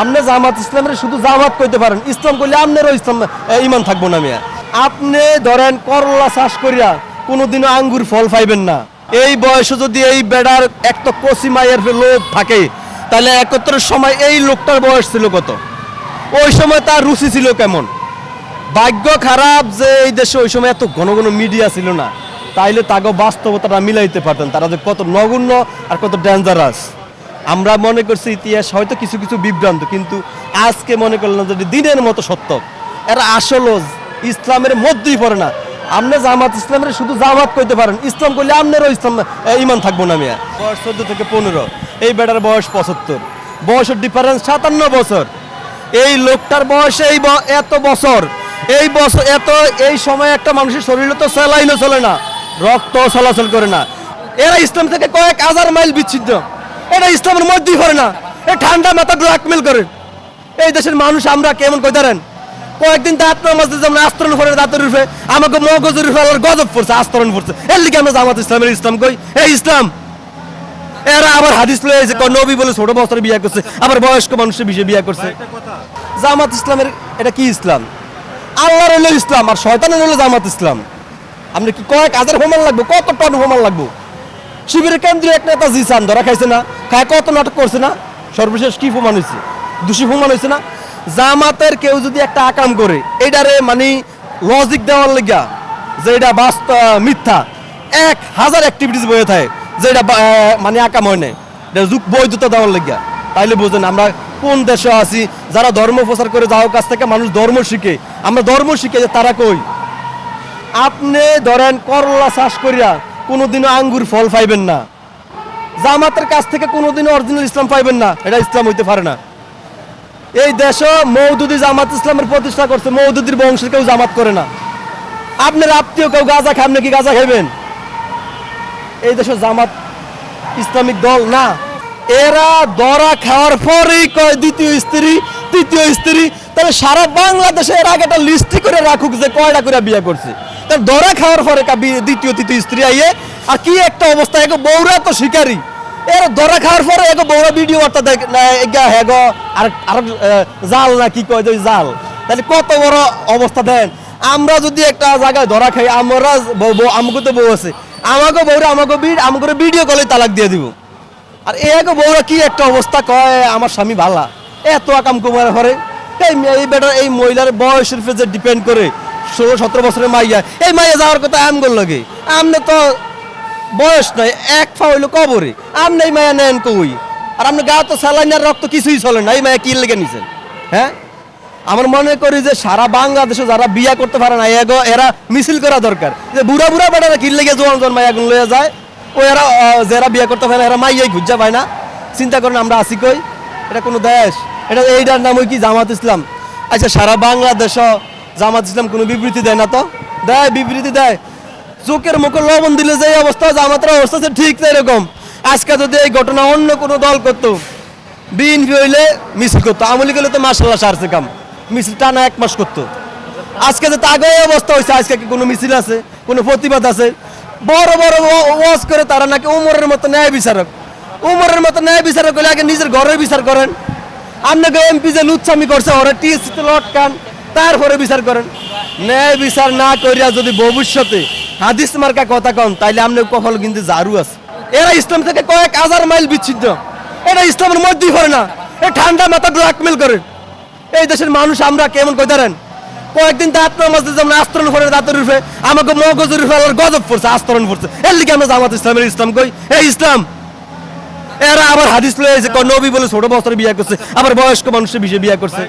আপনি জামাত ইসলামের শুধু জামাত কইতে পারেন, ইসলাম করলে আপনারও ইসলাম ইমান থাকবো না মিয়া। আপনি ধরেন করলা চাষ করিয়া কোনোদিনও আঙ্গুর ফল পাইবেন না। এই বয়সে যদি এই বেড়ার একটা কচি মায়ের লোভ থাকে, তাহলে 71 সময় এই লোকটার বয়স ছিল কত? ওই সময় তার রুচি ছিল কেমন? ভাগ্য খারাপ যে এই দেশে ওই সময় এত ঘন ঘন মিডিয়া ছিল না, তাইলে তাকে বাস্তবতাটা মিলাইতে পারতেন তারা যে কত নগণ্য আর কত ডেঞ্জারাস। আমরা মনে করছি ইতিহাস হয়তো কিছু কিছু বিভ্রান্ত, কিন্তু আজকে মনে করলাম যে দিনের মতো সত্য। এরা আসলে ইসলামের মধ্যেই পড়ে না। আপনি জামাত ইসলামের শুধু জামাত কইতে পারেন, ইসলাম করলে আপনারও ইসলাম ইমান থাকবো না মিয়া। বয়স 14 থেকে 15, এই বেটার বয়স 75, বয়সের ডিফারেন্স 57 বছর। এই লোকটার বয়সে এত বছর, এই সময় একটা মানুষের শরীরে তো স্যালাইনও চলে না, রক্ত চলাচল করে না। এরা ইসলাম থেকে কয়েক হাজার মাইল বিচ্ছিন্ন, এটা ইসলামের মধ্যেই পড়ে না। এই ঠান্ডা মাথা ব্ল্যাকমেল করে এই দেশের মানুষ। আমরা কেমন কই ধরেন, কয়েকদিন দাঁত নামাজ যেমন আস্তরণ করে দাঁতের রূপে আমাকে মগজের রূপে গজব পড়ছে, আস্তরণ পড়ছে। এর লিগে আমরা জামাত ইসলামের ইসলাম কই এই ইসলাম। এরা আবার হাদিস লয়ে যে নবী বলে ছোট বছরে বিয়ে করছে, আবার বয়স্ক মানুষের বিষয়ে বিয়ে করছে। জামাত ইসলামের এটা কি ইসলাম? আল্লাহর হলো ইসলাম আর শয়তানের হলো জামাত ইসলাম। আপনি কি কয়েক হাজার হোমান লাগবে, কত টন হোমান লাগবে? শিবিরের কেন্দ্রীয় এক নেতা জিসান ধরা খাইছে না, খায় কত নাটক করছে না, সর্বশেষ কি প্রমাণ হয়েছে? দোষী প্রমাণ হয়েছে না? জামাতের কেউ যদি একটা আকাম করে এটারে মানে লজিক দেওয়ার লেগা যে এটা বাস্তব মিথ্যা, 1000 অ্যাক্টিভিটিস বয়ে থাকে যে এটা মানে আকাম হয় না, এটা বৈধতা দেওয়ার লেগা। তাইলে বোঝেন আমরা কোন দেশে আছি। যারা ধর্ম প্রচার করে যাওয়ার কাছ থেকে মানুষ ধর্ম শিখে, আমরা ধর্ম শিখে যে তারা কই। আপনি ধরেন করলা চাষ করিয়া কোনোদিনও আঙ্গুর ফল পাইবেন না, জামাতের কাছ থেকে কোনোদিনও অরিজিনাল ইসলাম পাইবেন না, এটা ইসলাম হইতে পারে না। এই দেশে মওদুদি জামাত ইসলামের প্রতিষ্ঠা করছে, মওদুদির বংশের কেউ জামাত করে না। আপনার আত্মীয় কেউ গাঁজা খায়, আপনি কি গাঁজা খাইবেন? এই দেশে জামাত ইসলামিক দল না। এরা ধরা খাওয়ার পরেই কয় দ্বিতীয় স্ত্রী, তৃতীয় স্ত্রী। তাহলে সারা বাংলাদেশে এর আগে একটা লিস্টি করে রাখুক যে কয়টা করে বিয়ে করছে। তার ধরা খাওয়ার পরে দ্বিতীয় তৃতীয় স্ত্রী আইয়ে আর কি একটা অবস্থা। এগো বউরা তো শিকারী, এর ধরা খাওয়ার পরে এগো বউরা ভিডিও বার্তা দেখ হেগো আর জাল না কি কয় যে জাল। তাহলে কত বড় অবস্থা দেন। আমরা যদি একটা জায়গায় ধরা খাই, আমরা আমাকে তো বউ আছে, আমাকে বউরা আমাকে ভিডিও কলে তালাক দিয়ে দিব। আর এগো বউরা কি একটা অবস্থা কয় আমার স্বামী ভালা, এত আকাম কুমার ঘরে। এই বেটার এই মহিলার বয়সের যে ডিপেন্ড করে 16-17 বছরের মাইয়া, এই মাইয়া যাওয়ার কথা আমগোল লাগে। আমনে তো বয়স নয়, এক ফা হইলো কবরে, আমনে এই মায়া নেন কই? আর আপনি গা তো স্যালাইনার রক্ত কিছুই চলে না, এই মায়া কি লেগে নিছেন? হ্যাঁ, আমার মনে করি যে সারা বাংলাদেশে যারা বিয়া করতে পারে না এরা মিছিল করা দরকার যে বুড়া বেটারা কি লেগে জোয়ান মাইয়া গুলো লয়ে যায়। ও এরা যারা বিয়া করতে পারে না এরা মাইয়াই খুঁজা পায় না। চিন্তা করেন আমরা আসি কই? এটা কোনো দেশ? এটা এইটার নাম ওই কি জামাত ইসলাম? আচ্ছা, সারা বাংলাদেশ জামাত ইসলাম কোনো বিবৃতি দেয় না তো? দেয়, বিবৃতি দেয়। চোখের মুখে লবণ দিলে যে অবস্থা, জামাতের অবস্থা ঠিক এরকম। আজকে যদি এই ঘটনা অন্য কোনো দল করতো, বিএনপি হইলে মিছিল করতো, আওয়ামী লীগ হইলে তো মাশাআল্লাহ সারছে কাম, মিছিল টানা 1 মাস করতো। আজকে যে তাগে অবস্থা হয়েছে, আজকে কি কোনো মিছিল আছে, কোনো প্রতিবাদ আছে? বড় বড় ওয়াজ করে তারা নাকি উমরের মতো ন্যায় বিচারক। উমরের মতো ন্যায় বিচারক হলে আগে নিজের ঘরের বিচার করেন। আপনাকে এমপি যে লুচ্ছামি করছে ওরা টিএসসিতে লটকান, তারপরে বিচার করেন। ন্যায় বিচার না করিয়া যদি ভবিষ্যতে হাদিস মার্কা কথা কন, তাইলে আপনার কখনো কিন্তু জারু আছে। এরা ইসলাম থেকে কয়েক হাজার মাইল বিচ্ছিন্ন, এটা ইসলামের মধ্যেই পড়ে না। এই ঠান্ডা মাথা ব্ল্যাকমেল করে এই দেশের মানুষ। আমরা কেমন কই ধরেন, কয়েকদিন দাঁত নামাজ যেমন আস্তরণ করে দাঁতের রূপে আমাকে মগজের রূপে গজব পড়ছে, আস্তরণ পড়ছে। এর লিগে আমরা জামাত ইসলামের ইসলাম কই এই ইসলাম। এরা আবার হাদিস লয়ে যে নবী বলে ছোট বছরে বিয়ে করছে, আবার বয়স্ক মানুষের বিষয়ে বিয়ে করছে।